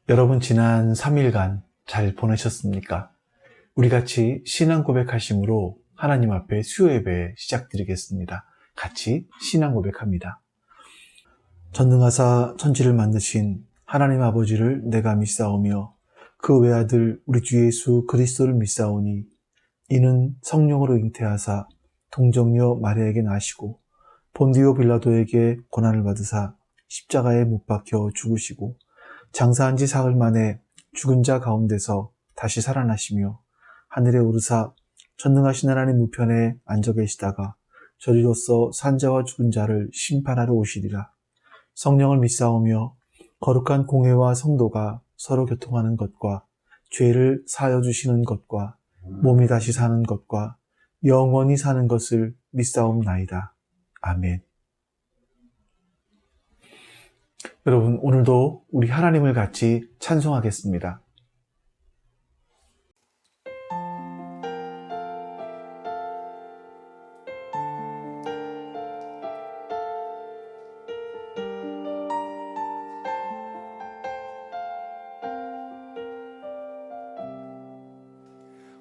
여러분 지난 3일간 잘 보내셨습니까? 우리 같이 신앙 고백하심으로 하나님 앞에 수요 예배 시작드리겠습니다. 같이 신앙 고백합니다. 전능하사 천지를 만드신 하나님 아버지를 내가 믿사오며 그 외아들 우리 주 예수 그리스도를 믿사오니 이는 성령으로 잉태하사 동정녀 마리아에게 나시고 본디오 빌라도에게 고난을 받으사 십자가에 못 박혀 죽으시고 장사한 지 사흘 만에 죽은 자 가운데서 다시 살아나시며 하늘에 오르사 전능하신 하나님 우편에 앉아 계시다가 저리로서 산자와 죽은 자를 심판하러 오시리라. 성령을 믿사오며 거룩한 공회와 성도가 서로 교통하는 것과 죄를 사하여 주시는 것과 몸이 다시 사는 것과 영원히 사는 것을 믿사옵나이다. 아멘. 여러분, 오늘도 우리 하나님을 같이 찬송하겠습니다.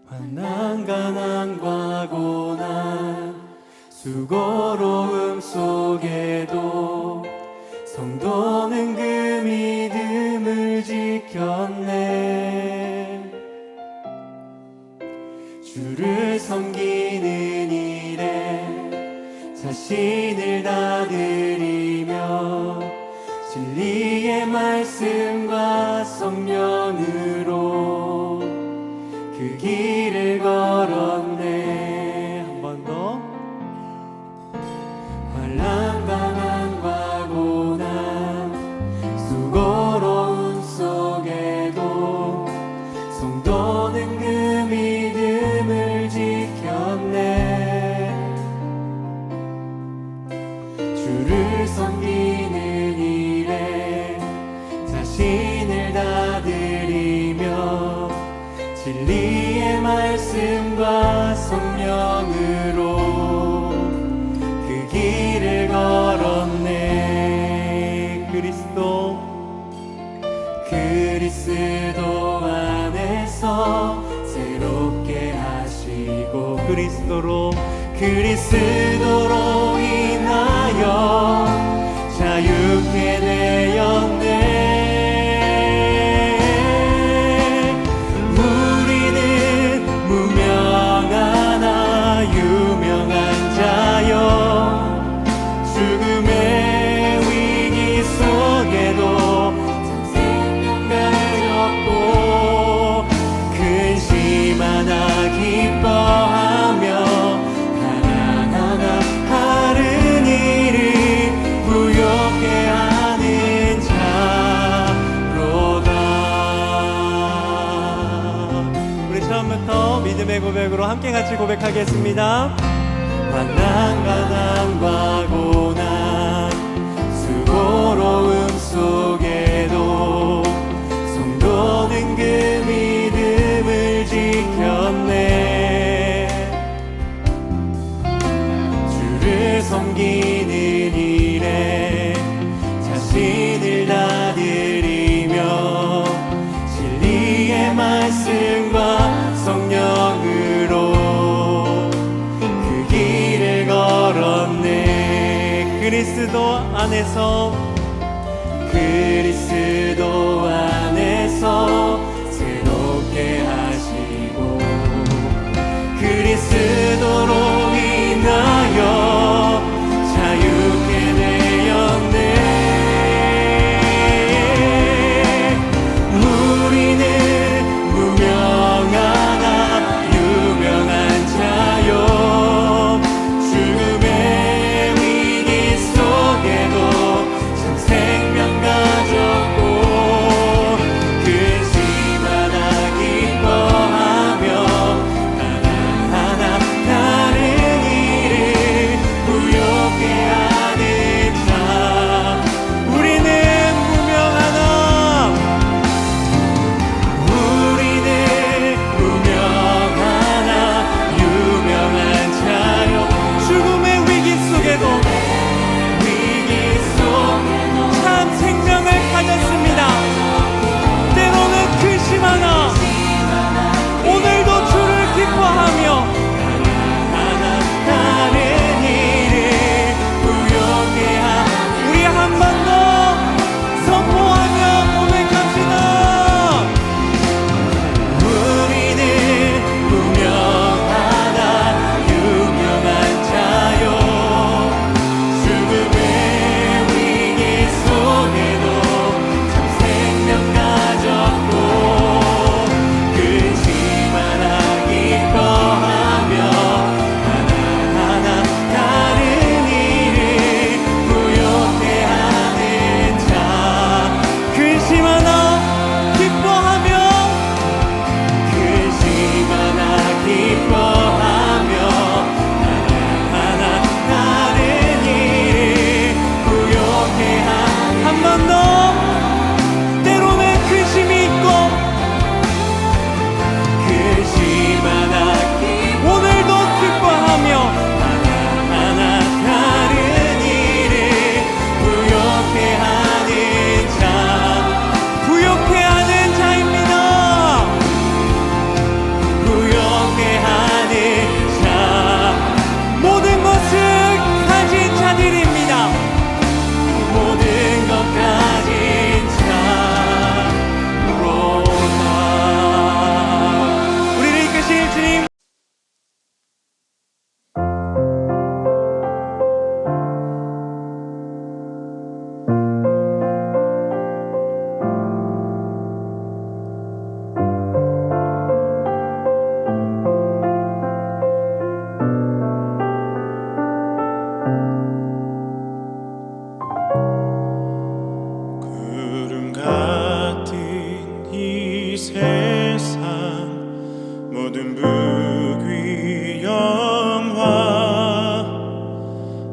환난 가난과 고난 수고로움 속에도 성도는 그 믿음을 지켰네. 주를 섬기는 일에 자신을 다 드리며 진리의 말씀과 성령으로 그 길을 걸었네. 한 번 더. 환난 가난과 고난 수고로움 속에도 성도는 그 믿음을 지켰네. 주를 섬기는 일에 자신을 다 드리며 진리의 말씀과 성령으로 그 길을 걸었네. 그리스도 안에서 새롭게 하시고 그리스도로 인하여 자유케 되었네. 믿음의 고백으로 함께 같이 고백하겠습니다. 환난 가난과 고난 수고로움 속에도 성도는 그 믿음을 지켰네. 주를 섬기는 일에 자신을 다 드리며 진리의 말씀과 성령으로 그 길을 걸었네. 그리스도 안에서 새롭게 하시고 그리스도로 인하여 자유케 되었네. 우리는 무명하나 유명한 자요 죽음의 위기 속에도 참 생명 가졌고 근심하다 기뻐하며 하나하나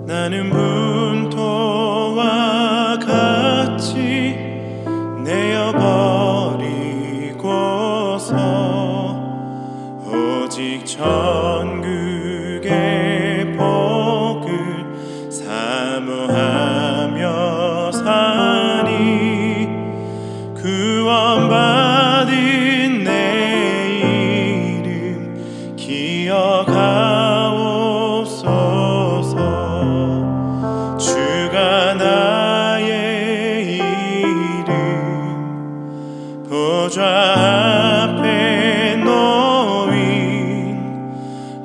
나는 문토와 같이 내어버리고서 오직 천국의 복을 사모하며 사니 구원받은 내 이름 기억하옵소서. 주가 나의 이름 보좌 앞에 놓인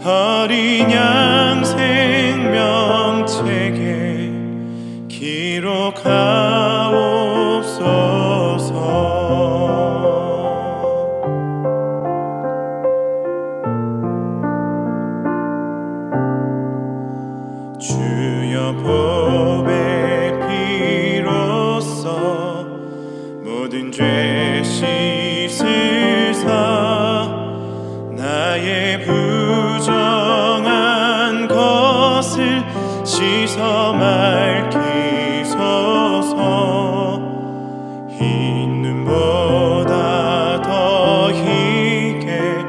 어린 양 생명책에 기록하옵소서. 주여 보배 피로써 모든 죄 씻으사 나의 부정한 것을 씻어 맑히소서. 흰 눈보다 더 희게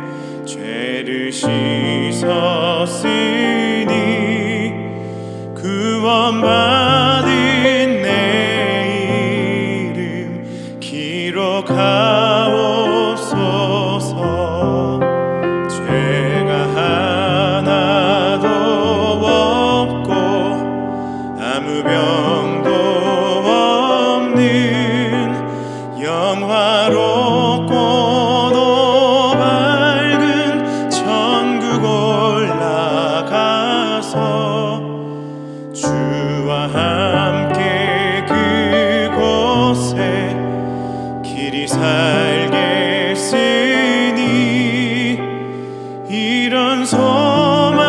죄를 씻었으니 구원받은 내 이름 기록하옵소서. 죄가 하나도 없고 아무 병도 없는 영화롭고도 밝은 천국 올라가서 주와 함께 그곳에 길이 살겠으니 이런 소망의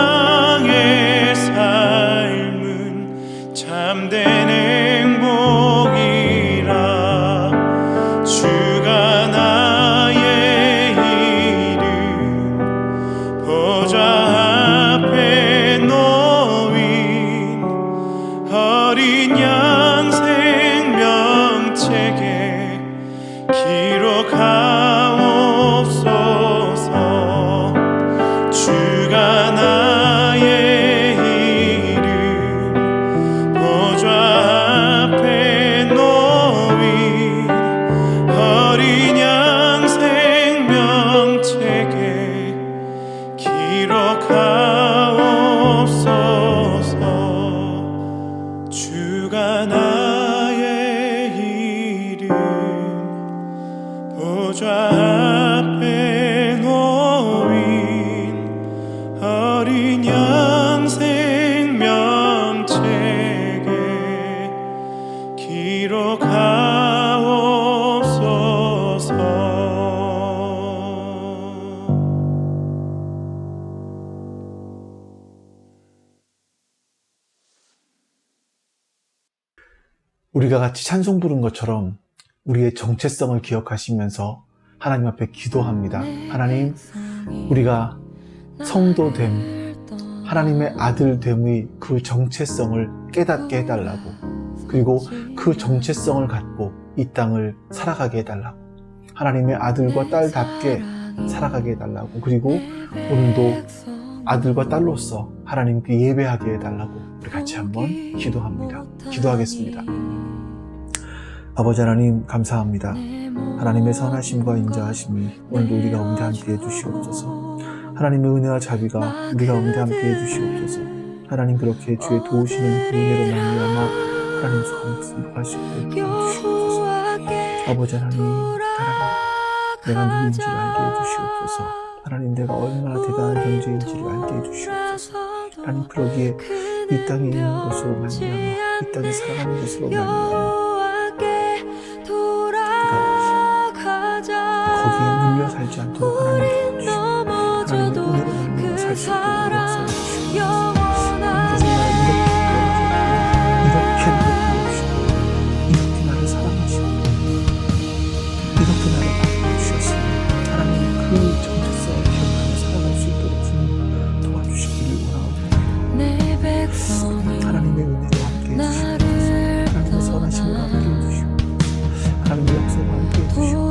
삶은 참된 행복이라. 주가 나의 이름 보좌 앞에 놓인 어린 양 생명책에 기록하옵소서. 주가 나의 이름 보좌 앞에 놓인 어린 양 생명책에 기록하옵소서. 주가 나의 이름 보좌 앞에 놓인 어린 양 생명책에 기록하옵소서. 우리가 같이 찬송 부른 것처럼 우리의 정체성을 기억하시면서 하나님 앞에 기도합니다. 하나님, 우리가 성도됨, 하나님의 아들됨의 그 정체성을 깨닫게 해달라고, 그리고 그 정체성을 갖고 이 땅을 살아가게 해달라고, 하나님의 아들과 딸답게 살아가게 해달라고, 그리고 오늘도 아들과 딸로서 하나님께 예배하게 해달라고 우리 같이 한번 기도합니다. 기도하겠습니다. 아버지 하나님, 감사합니다. 하나님의 선하심과 인자하심이 오늘도 우리 가운데 함께 해주시옵소서. 하나님의 은혜와 자비가 우리 가운데 함께 해주시옵소서. 하나님, 그렇게 주의 도우시는 은혜로 말미암아 하나님 소망을 승복할 수 있도록 도와주시옵소서. 아버지 하나님, 내가 누구인지를 알게 해주시옵소서. 하나님, 내가 얼마나 대단한 존재인지를 알게 해주시옵소서. 하나님, 그러기에 이 땅에 있는 것으로 말미암아, 이 땅에 살아가는 것으로 말미암아 거기에 눌려 살지 않도록 하나님 도와주시고, 하나님의 은혜로 말미암아 살 수 있도록 역사해 주시옵소서. 이렇게 나를 부르시고, 이렇게 나를 사랑하시고, 이렇게 나를 바꿔주셨으니 하나님의 그 정체성을 기억하며 살아갈 수 있도록 주님 도와주시기를 원하옵나이다. 하나님의 해주시고 하나님의 선하심을 함께 해주시고 하나님의 역사를 함께 해주시고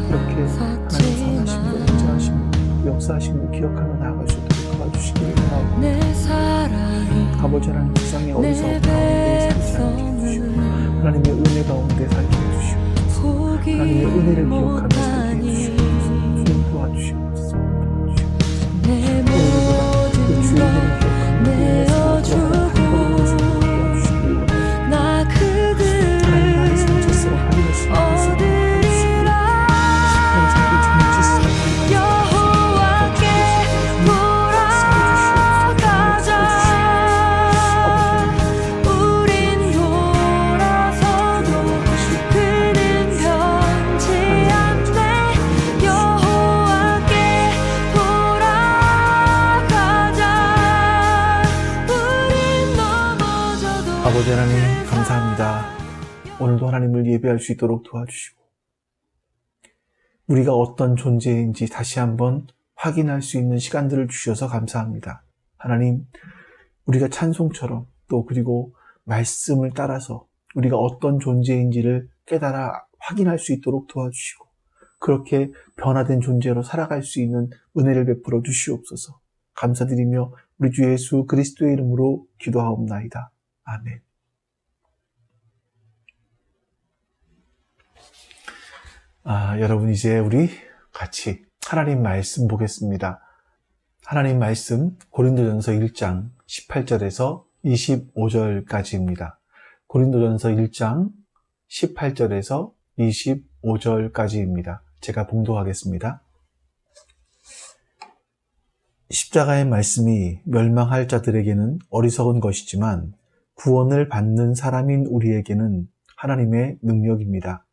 이렇게 하나님의 선하심과 인자하심을 역사하심을 기억하며 나아갈 수 있도록 도와주시기를 바라옵니다. 아버지 하나님 세상의 어리석은 가운데 살지 않게 해주시고 하나님의 은혜 가운데 살게 해주시고 하나님의 은혜를 기억하며 살게 해주시고 주님 도와주시옵소서. 오늘보다 그 주의 은혜를 기억하며 하나님 나의 상처스러운 하늘의 신앙에서 아버지 하나님 감사합니다. 오늘도 하나님을 예배할 수 있도록 도와주시고 우리가 어떤 존재인지 다시 한번 확인할 수 있는 시간들을 주셔서 감사합니다. 하나님, 우리가 찬송처럼 또 그리고 말씀을 따라서 우리가 어떤 존재인지를 깨달아 확인할 수 있도록 도와주시고 그렇게 변화된 존재로 살아갈 수 있는 은혜를 베풀어 주시옵소서. 감사드리며 우리 주 예수 그리스도의 이름으로 기도하옵나이다. 아멘. 여러분 이제 우리 같이 하나님 말씀 보겠습니다. 하나님 말씀 고린도전서 1장 18절에서 25절까지입니다. 고린도전서 1장 18절에서 25절까지입니다. 제가 봉독하겠습니다. 십자가의 말씀이 멸망할 자들에게는 어리석은 것이지만 구원을 받는 사람인 우리에게는 하나님의 능력입니다.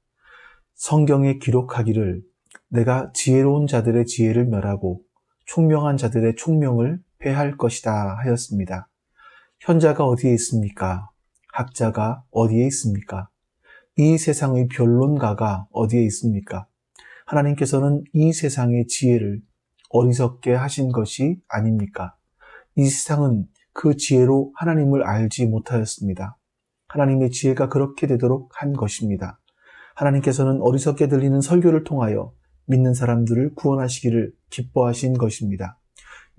성경에 기록하기를 내가 지혜로운 자들의 지혜를 멸하고 총명한 자들의 총명을 패할 것이다 하였습니다. 현자가 어디에 있습니까? 학자가 어디에 있습니까? 이 세상의 변론가가 어디에 있습니까? 하나님께서는 이 세상의 지혜를 어리석게 하신 것이 아닙니까? 이 세상은 그 지혜로 하나님을 알지 못하였습니다. 하나님의 지혜가 그렇게 되도록 한 것입니다. 하나님께서는 어리석게 들리는 설교를 통하여 믿는 사람들을 구원하시기를 기뻐하신 것입니다.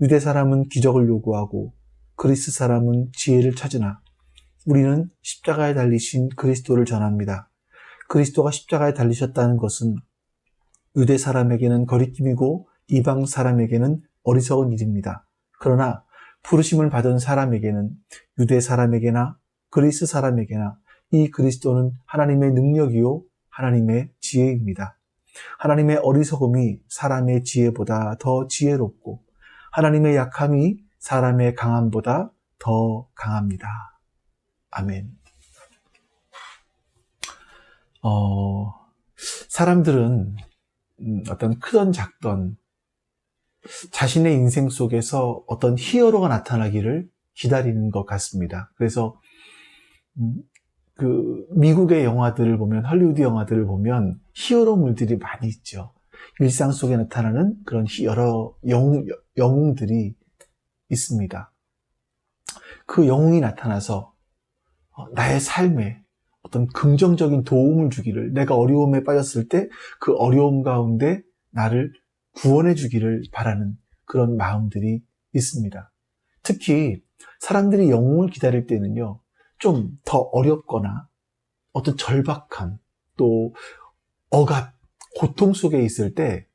유대 사람은 기적을 요구하고 그리스 사람은 지혜를 찾으나 우리는 십자가에 달리신 그리스도를 전합니다. 그리스도가 십자가에 달리셨다는 것은 유대 사람에게는 거리낌이고 이방 사람에게는 어리석은 일입니다. 그러나 부르심을 받은 사람에게는 유대 사람에게나 그리스 사람에게나 이 그리스도는 하나님의 능력이요 하나님의 지혜입니다. 하나님의 어리석음이 사람의 지혜보다 더 지혜롭고 하나님의 약함이 사람의 강함보다 더 강합니다. 아멘. 사람들은 어떤 크던 작던 자신의 인생 속에서 어떤 히어로가 나타나기를 기다리는 것 같습니다. 그래서 미국의 영화들을 보면, 할리우드 영화들을 보면 히어로물들이 많이 있죠. 일상 속에 나타나는 그런 여러 영웅들이 있습니다. 그 영웅이 나타나서 나의 삶에 어떤 긍정적인 도움을 주기를, 내가 어려움에 빠졌을 때 그 어려움 가운데 나를 구원해 주기를 바라는 그런 마음들이 있습니다. 특히 사람들이 영웅을 기다릴 때는요, 좀 더 어렵거나 어떤 절박함, 또 억압, 고통 속에 있을 때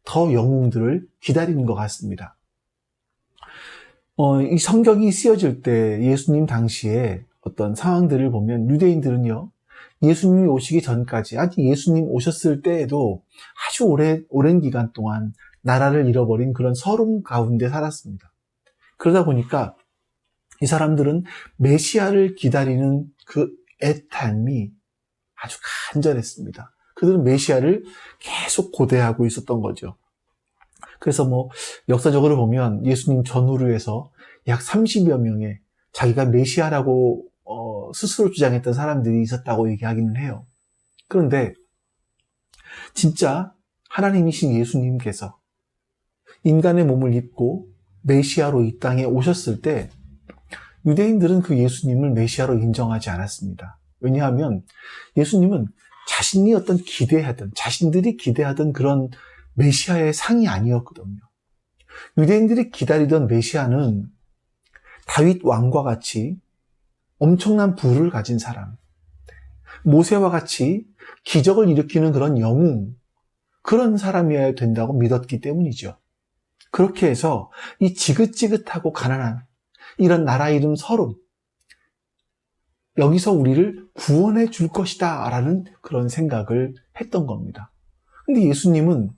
더 영웅들을 기다리는 것 같습니다. 이 성경이 쓰여질 때 예수님 당시에 어떤 상황들을 보면 유대인들은요, 예수님이 오시기 전까지, 아직 예수님 오셨을 때에도 아주 오랜 기간 동안 나라를 잃어버린 그런 서름 가운데 살았습니다. 그러다 보니까 이 사람들은 메시아를 기다리는 그 애탄이 아주 간절했습니다. 그들은 메시아를 계속 고대하고 있었던 거죠. 그래서 역사적으로 보면 예수님 전후로 해서 약 30여 명의 자기가 메시아라고 스스로 주장했던 사람들이 있었다고 얘기하기는 해요. 그런데 진짜 하나님이신 예수님께서 인간의 몸을 입고 메시아로 이 땅에 오셨을 때 유대인들은 그 예수님을 메시아로 인정하지 않았습니다. 왜냐하면 예수님은 자신들이 기대하던 그런 메시아의 상이 아니었거든요. 유대인들이 기다리던 메시아는 다윗 왕과 같이 엄청난 부를 가진 사람, 모세와 같이 기적을 일으키는 그런 영웅, 그런 사람이어야 된다고 믿었기 때문이죠. 그렇게 해서 이 지긋지긋하고 가난한 이런 나라 이름 서름, 여기서 우리를 구원해 줄 것이다 라는 그런 생각을 했던 겁니다. 근데 예수님은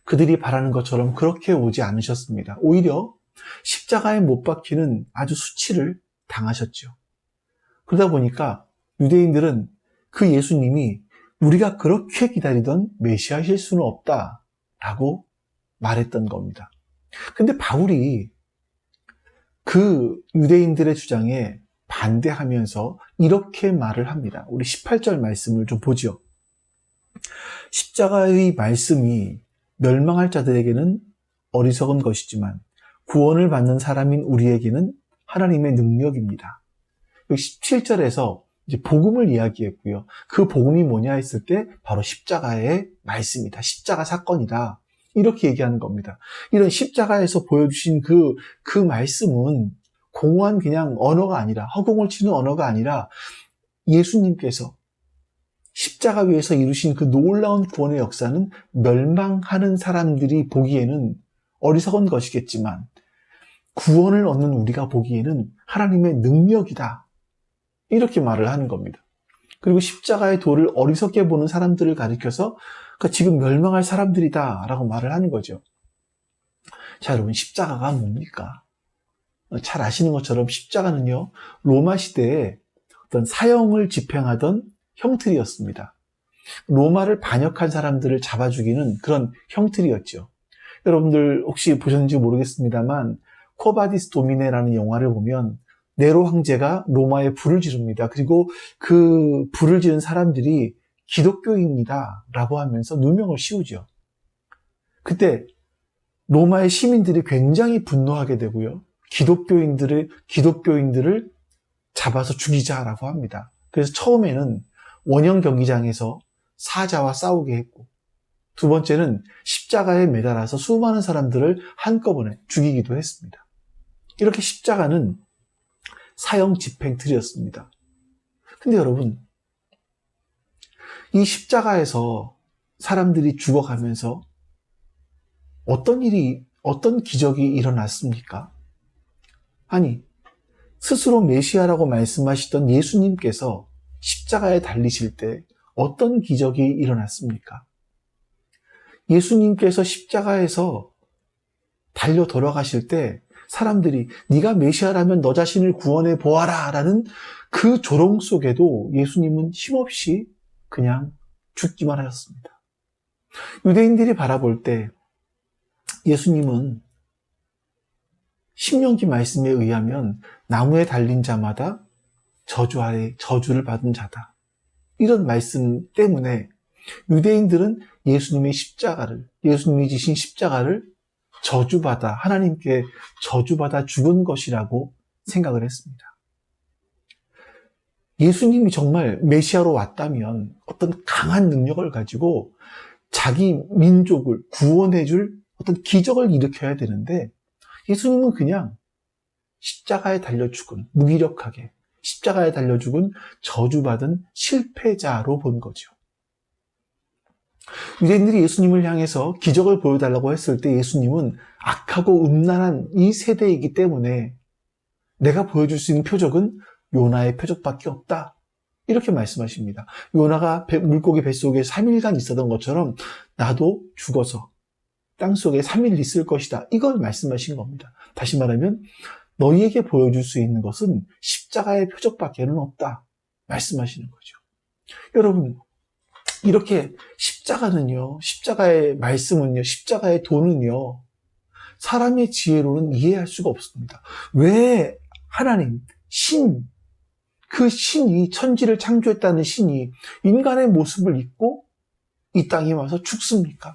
그들이 바라는 것처럼 그렇게 오지 않으셨습니다. 오히려 십자가에 못 박히는 아주 수치를 당하셨죠. 그러다 보니까 유대인들은 그 예수님이 우리가 그렇게 기다리던 메시아실 수는 없다라고 말했던 겁니다. 근데 바울이 그 유대인들의 주장에 반대하면서 이렇게 말을 합니다. 우리 18절 말씀을 좀 보죠. 십자가의 말씀이 멸망할 자들에게는 어리석은 것이지만 구원을 받는 사람인 우리에게는 하나님의 능력입니다. 17절에서 이제 복음을 이야기했고요. 그 복음이 뭐냐 했을 때 바로 십자가의 말씀이다. 십자가 사건이다. 이렇게 얘기하는 겁니다. 이런 십자가에서 보여주신 그 말씀은 공허한 그냥 언어가 아니라, 허공을 치는 언어가 아니라 예수님께서 십자가 위에서 이루신 그 놀라운 구원의 역사는 멸망하는 사람들이 보기에는 어리석은 것이겠지만 구원을 얻는 우리가 보기에는 하나님의 능력이다. 이렇게 말을 하는 겁니다. 그리고 십자가의 도를 어리석게 보는 사람들을 가리켜서 그러니까 지금 멸망할 사람들이다 라고 말을 하는 거죠. 자, 여러분, 십자가가 뭡니까? 잘 아시는 것처럼 십자가는요, 로마 시대에 어떤 사형을 집행하던 형틀이었습니다. 로마를 반역한 사람들을 잡아 죽이는 그런 형틀이었죠. 여러분들 혹시 보셨는지 모르겠습니다만 코바디스 도미네라는 영화를 보면 네로 황제가 로마에 불을 지릅니다. 그리고 그 불을 지른 사람들이 기독교인이다 라고 하면서 누명을 씌우죠. 그때 로마의 시민들이 굉장히 분노하게 되고요. 기독교인들을 잡아서 죽이자라고 합니다. 그래서 처음에는 원형 경기장에서 사자와 싸우게 했고, 두 번째는 십자가에 매달아서 수많은 사람들을 한꺼번에 죽이기도 했습니다. 이렇게 십자가는 사형 집행틀이었습니다. 근데 여러분, 이 십자가에서 사람들이 죽어가면서 어떤 기적이 일어났습니까? 아니, 스스로 메시아라고 말씀하시던 예수님께서 십자가에 달리실 때 어떤 기적이 일어났습니까? 예수님께서 십자가에서 달려 돌아가실 때 사람들이 네가 메시아라면 너 자신을 구원해 보아라 라는 그 조롱 속에도 예수님은 힘없이 그냥 죽기만 하셨습니다. 유대인들이 바라볼 때 예수님은 신명기 말씀에 의하면 나무에 달린 자마다 저주 아래 저주를 받은 자다. 이런 말씀 때문에 유대인들은 예수님이 지신 십자가를 저주받아, 하나님께 저주받아 죽은 것이라고 생각을 했습니다. 예수님이 정말 메시아로 왔다면 어떤 강한 능력을 가지고 자기 민족을 구원해줄 어떤 기적을 일으켜야 되는데 예수님은 그냥 십자가에 달려 죽은, 무기력하게 십자가에 달려 죽은 저주받은 실패자로 본 거죠. 유대인들이 예수님을 향해서 기적을 보여달라고 했을 때 예수님은 악하고 음란한 이 세대이기 때문에 내가 보여줄 수 있는 표적은 요나의 표적밖에 없다. 이렇게 말씀하십니다. 요나가 물고기 뱃속에 3일간 있었던 것처럼 나도 죽어서 땅속에 3일 있을 것이다. 이걸 말씀하신 겁니다. 다시 말하면 너희에게 보여줄 수 있는 것은 십자가의 표적밖에는 없다. 말씀하시는 거죠. 여러분, 이렇게 십자가의 말씀은요, 십자가의 도는요, 사람의 지혜로는 이해할 수가 없습니다. 왜 하나님, 그 신이, 천지를 창조했다는 신이 인간의 모습을 입고 이 땅에 와서 죽습니까?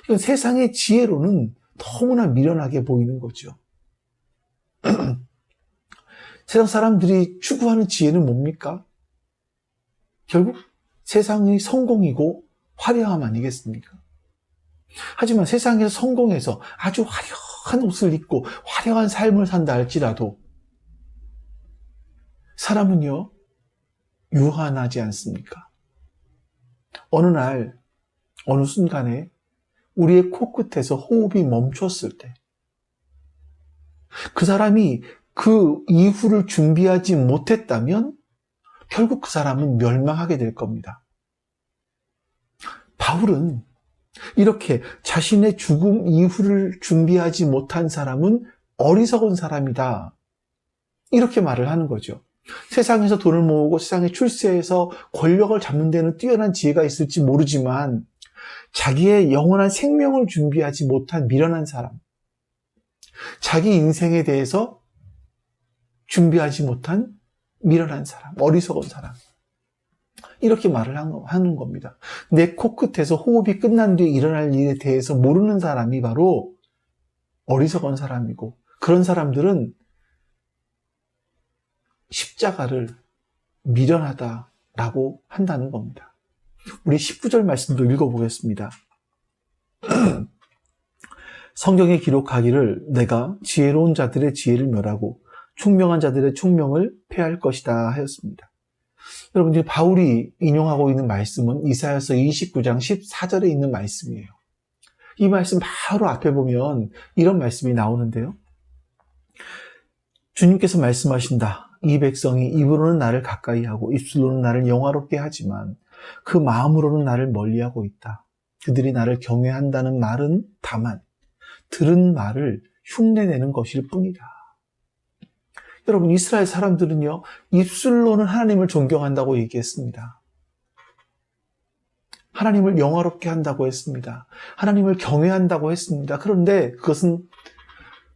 이건 세상의 지혜로는 너무나 미련하게 보이는 거죠. 세상 사람들이 추구하는 지혜는 뭡니까? 결국 세상의 성공이고 화려함 아니겠습니까? 하지만 세상에서 성공해서 아주 화려한 옷을 입고 화려한 삶을 산다 할지라도 사람은요, 유한하지 않습니까? 어느 날, 어느 순간에 우리의 코끝에서 호흡이 멈췄을 때 그 사람이 그 이후를 준비하지 못했다면 결국 그 사람은 멸망하게 될 겁니다. 바울은 이렇게 자신의 죽음 이후를 준비하지 못한 사람은 어리석은 사람이다. 이렇게 말을 하는 거죠. 세상에서 돈을 모으고 세상에 출세해서 권력을 잡는 데는 뛰어난 지혜가 있을지 모르지만 자기의 영원한 생명을 준비하지 못한 미련한 사람, 자기 인생에 대해서 준비하지 못한 미련한 사람, 어리석은 사람, 이렇게 말을 하는 겁니다. 내 코끝에서 호흡이 끝난 뒤에 일어날 일에 대해서 모르는 사람이 바로 어리석은 사람이고, 그런 사람들은 십자가를 미련하다라고 한다는 겁니다. 우리 19절 말씀도 읽어보겠습니다. 성경에 기록하기를 내가 지혜로운 자들의 지혜를 멸하고 총명한 자들의 총명을 폐할 것이다 하였습니다. 여러분, 지금 바울이 인용하고 있는 말씀은 이사야서 29장 14절에 있는 말씀이에요. 이 말씀 바로 앞에 보면 이런 말씀이 나오는데요. 주님께서 말씀하신다. 이 백성이 입으로는 나를 가까이 하고 입술로는 나를 영화롭게 하지만 그 마음으로는 나를 멀리하고 있다. 그들이 나를 경외한다는 말은 다만 들은 말을 흉내내는 것일 뿐이다. 여러분, 이스라엘 사람들은요, 입술로는 하나님을 존경한다고 얘기했습니다. 하나님을 영화롭게 한다고 했습니다. 하나님을 경외한다고 했습니다. 그런데 그것은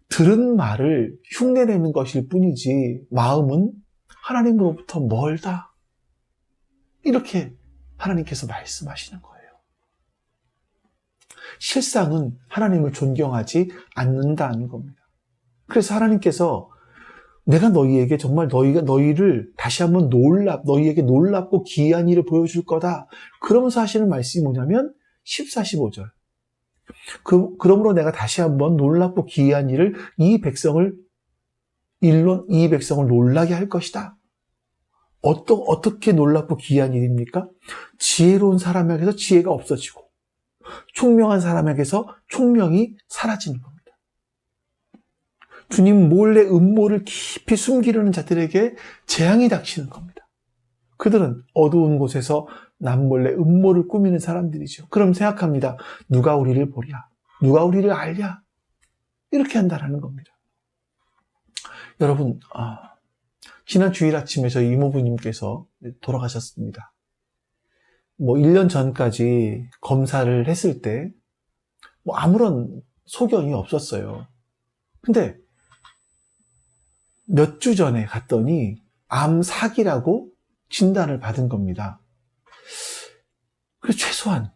들은 말을 흉내내는 것일 뿐이지 마음은 하나님으로부터 멀다. 이렇게 하나님께서 말씀하시는 거예요. 실상은 하나님을 존경하지 않는다는 겁니다. 그래서 하나님께서 내가 너희에게 정말 너희를 다시 한번 너희에게 놀랍고 기이한 일을 보여줄 거다. 그러면서 하시는 말씀이 뭐냐면 14, 15절. 그러므로 내가 다시 한번 놀랍고 기이한 일을 이 백성을 놀라게 할 것이다. 어떻게 놀랍고 기이한 일입니까? 지혜로운 사람에게서 지혜가 없어지고 총명한 사람에게서 총명이 사라지는 겁니다. 주님 몰래 음모를 깊이 숨기려는 자들에게 재앙이 닥치는 겁니다. 그들은 어두운 곳에서 남몰래 음모를 꾸미는 사람들이죠. 그럼 생각합니다. 누가 우리를 보랴? 누가 우리를 알랴? 이렇게 한다라는 겁니다. 여러분, 지난 주일 아침에 저희 이모부님께서 돌아가셨습니다. 1년 전까지 검사를 했을 때 아무런 소견이 없었어요. 근데 몇 주 전에 갔더니 암사기라고 진단을 받은 겁니다. 그래서 최소한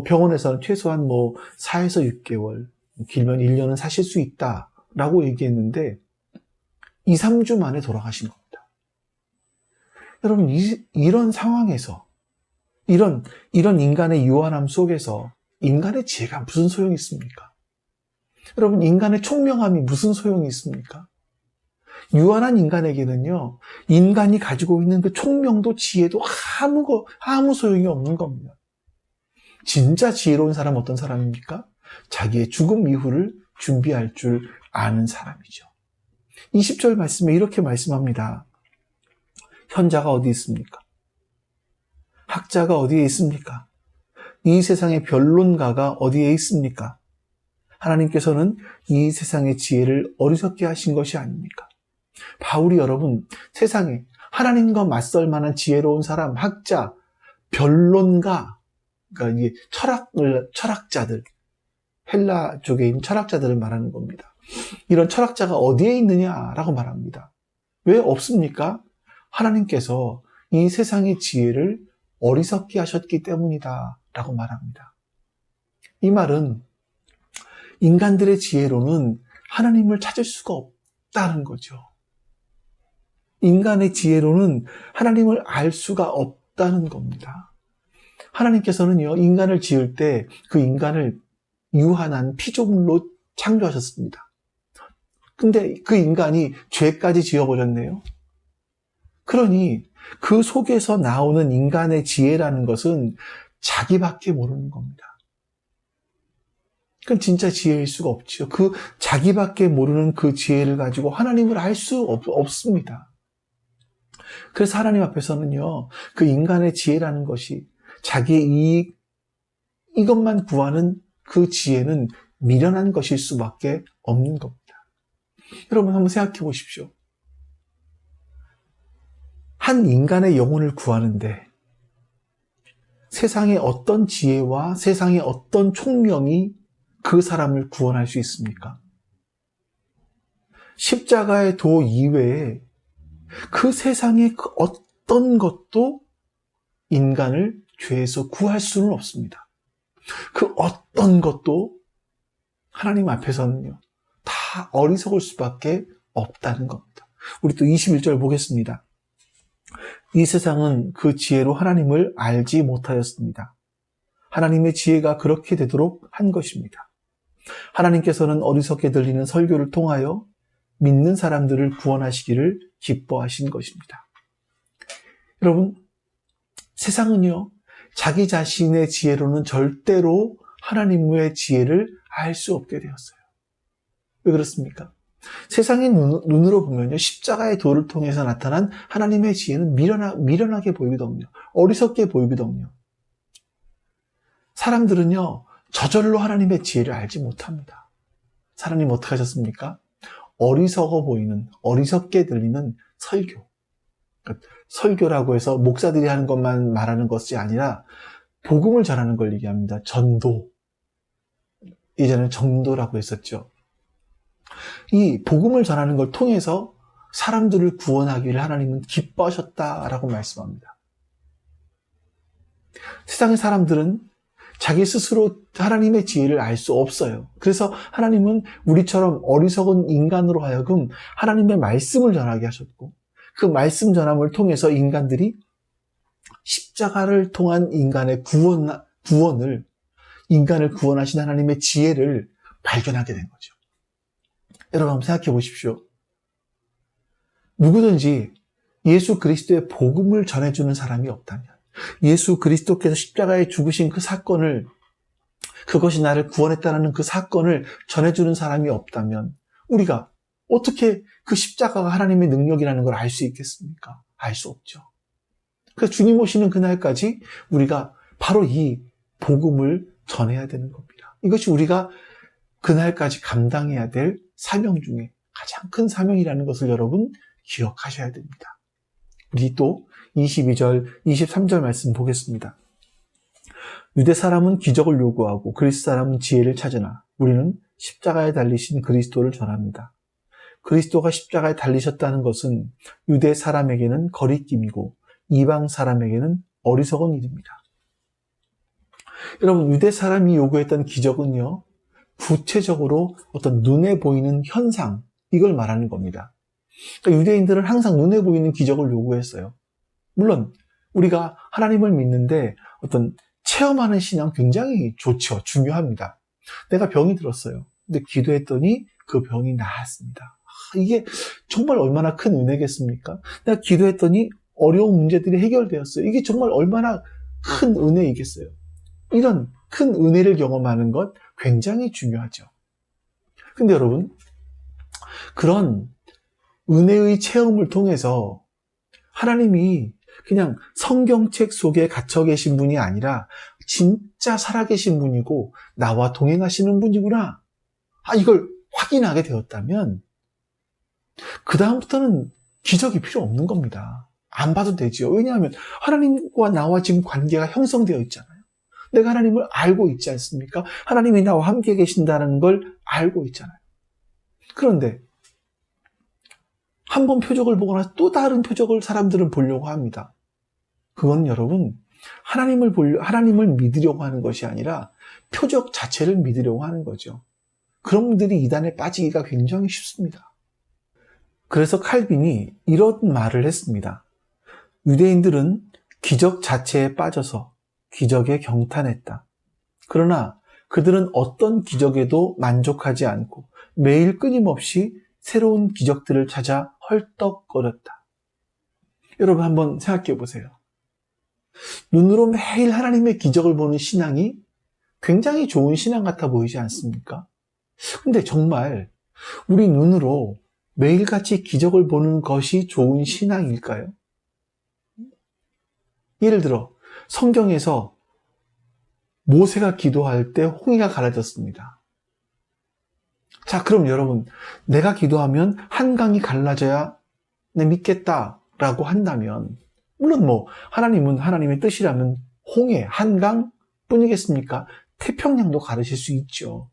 병원에서는 최소한 4에서 6개월, 길면 1년은 사실 수 있다라고 얘기했는데 2, 3주 만에 돌아가신 겁니다. 여러분, 이런 상황에서 이런 인간의 유한함 속에서 인간의 지혜가 무슨 소용이 있습니까? 여러분, 인간의 총명함이 무슨 소용이 있습니까? 유한한 인간에게는요, 인간이 가지고 있는 그 총명도 지혜도 아무 소용이 없는 겁니다. 진짜 지혜로운 사람은 어떤 사람입니까? 자기의 죽음 이후를 준비할 줄 아는 사람이죠. 20절 말씀에 이렇게 말씀합니다. 현자가 어디 있습니까? 학자가 어디에 있습니까? 이 세상의 변론가가 어디에 있습니까? 하나님께서는 이 세상의 지혜를 어리석게 하신 것이 아닙니까? 바울이 여러분, 세상에 하나님과 맞설 만한 지혜로운 사람, 학자, 변론가, 그러니까 이게 철학자들, 헬라 쪽에 있는 철학자들을 말하는 겁니다. 이런 철학자가 어디에 있느냐라고 말합니다. 왜 없습니까? 하나님께서 이 세상의 지혜를 어리석게 하셨기 때문이다 라고 말합니다. 이 말은 인간들의 지혜로는 하나님을 찾을 수가 없다는 거죠. 인간의 지혜로는 하나님을 알 수가 없다는 겁니다. 하나님께서는요, 인간을 지을 때 그 인간을 유한한 피조물로 창조하셨습니다. 근데 그 인간이 죄까지 지어버렸네요. 그러니 그 속에서 나오는 인간의 지혜라는 것은 자기밖에 모르는 겁니다. 그건 진짜 지혜일 수가 없죠. 그 자기밖에 모르는 그 지혜를 가지고 하나님을 알 수 없습니다. 그래서 하나님 앞에서는요, 그 인간의 지혜라는 것이 자기의 이익, 이것만 구하는 그 지혜는 미련한 것일 수밖에 없는 겁니다. 여러분 한번 생각해 보십시오. 한 인간의 영혼을 구하는데 세상의 어떤 지혜와 세상의 어떤 총명이 그 사람을 구원할 수 있습니까? 십자가의 도 이외에 그 세상의 그 어떤 것도 인간을 죄에서 구할 수는 없습니다. 그 어떤 것도 하나님 앞에서는요, 다 어리석을 수밖에 없다는 겁니다. 우리 또 21절 보겠습니다. 이 세상은 그 지혜로 하나님을 알지 못하였습니다. 하나님의 지혜가 그렇게 되도록 한 것입니다. 하나님께서는 어리석게 들리는 설교를 통하여 믿는 사람들을 구원하시기를 기뻐하신 것입니다. 여러분, 세상은요, 자기 자신의 지혜로는 절대로 하나님의 지혜를 알 수 없게 되었어요. 왜 그렇습니까? 세상의 눈으로 보면요, 십자가의 도를 통해서 나타난 하나님의 지혜는 미련하게 보이거든요. 어리석게 보이거든요. 사람들은요, 저절로 하나님의 지혜를 알지 못합니다. 하나님 어떻게 하셨습니까? 어리석게 들리는 설교. 그러니까 설교라고 해서 목사들이 하는 것만 말하는 것이 아니라 복음을 전하는 걸 얘기합니다. 전도. 예전에는 정도라고 했었죠. 이 복음을 전하는 걸 통해서 사람들을 구원하기를 하나님은 기뻐하셨다라고 말씀합니다. 세상의 사람들은 자기 스스로 하나님의 지혜를 알 수 없어요. 그래서 하나님은 우리처럼 어리석은 인간으로 하여금 하나님의 말씀을 전하게 하셨고, 그 말씀 전함을 통해서 인간들이 십자가를 통한 인간의 구원을, 인간을 구원하신 하나님의 지혜를 발견하게 된 거죠. 여러분 한번 생각해 보십시오. 누구든지 예수 그리스도의 복음을 전해주는 사람이 없다면, 예수 그리스도께서 십자가에 죽으신 그 사건을, 그것이 나를 구원했다는 그 사건을 전해주는 사람이 없다면 우리가 어떻게 그 십자가가 하나님의 능력이라는 걸 알 수 있겠습니까? 알 수 없죠. 그래서 주님 오시는 그날까지 우리가 바로 이 복음을 전해야 되는 겁니다. 이것이 우리가 그날까지 감당해야 될 사명 중에 가장 큰 사명이라는 것을 여러분 기억하셔야 됩니다. 우리 또 22절, 23절 말씀 보겠습니다. 유대 사람은 기적을 요구하고 그리스 사람은 지혜를 찾으나 우리는 십자가에 달리신 그리스도를 전합니다. 그리스도가 십자가에 달리셨다는 것은 유대 사람에게는 거리낌이고 이방 사람에게는 어리석은 일입니다. 여러분, 유대 사람이 요구했던 기적은요, 구체적으로 어떤 눈에 보이는 현상, 이걸 말하는 겁니다. 그러니까 유대인들은 항상 눈에 보이는 기적을 요구했어요. 물론 우리가 하나님을 믿는데 어떤 체험하는 신앙 굉장히 좋죠. 중요합니다. 내가 병이 들었어요. 근데 기도했더니 그 병이 나았습니다. 이게 정말 얼마나 큰 은혜겠습니까? 내가 기도했더니 어려운 문제들이 해결되었어요. 이게 정말 얼마나 큰 은혜이겠어요. 이런 큰 은혜를 경험하는 것 굉장히 중요하죠. 근데 여러분, 그런 은혜의 체험을 통해서 하나님이 그냥 성경책 속에 갇혀 계신 분이 아니라 진짜 살아계신 분이고 나와 동행하시는 분이구나, 이걸 확인하게 되었다면 그 다음부터는 기적이 필요 없는 겁니다. 안 봐도 되죠. 왜냐하면 하나님과 나와 지금 관계가 형성되어 있잖아요. 내가 하나님을 알고 있지 않습니까? 하나님이 나와 함께 계신다는 걸 알고 있잖아요. 그런데 한 번 표적을 보거나 또 다른 표적을 사람들은 보려고 합니다. 그건 여러분, 하나님을 믿으려고 하는 것이 아니라 표적 자체를 믿으려고 하는 거죠. 그런 분들이 이단에 빠지기가 굉장히 쉽습니다. 그래서 칼빈이 이런 말을 했습니다. 유대인들은 기적 자체에 빠져서 기적에 경탄했다. 그러나 그들은 어떤 기적에도 만족하지 않고 매일 끊임없이 새로운 기적들을 찾아 헐떡거렸다. 여러분 한번 생각해 보세요. 눈으로 매일 하나님의 기적을 보는 신앙이 굉장히 좋은 신앙 같아 보이지 않습니까? 근데 정말 우리 눈으로 매일같이 기적을 보는 것이 좋은 신앙일까요? 예를 들어 성경에서 모세가 기도할 때 홍해가 갈라졌습니다. 자, 그럼 여러분, 내가 기도하면 한강이 갈라져야 내 믿겠다라고 한다면, 물론 하나님은 하나님의 뜻이라면 홍해, 한강 뿐이겠습니까? 태평양도 가르실 수 있죠.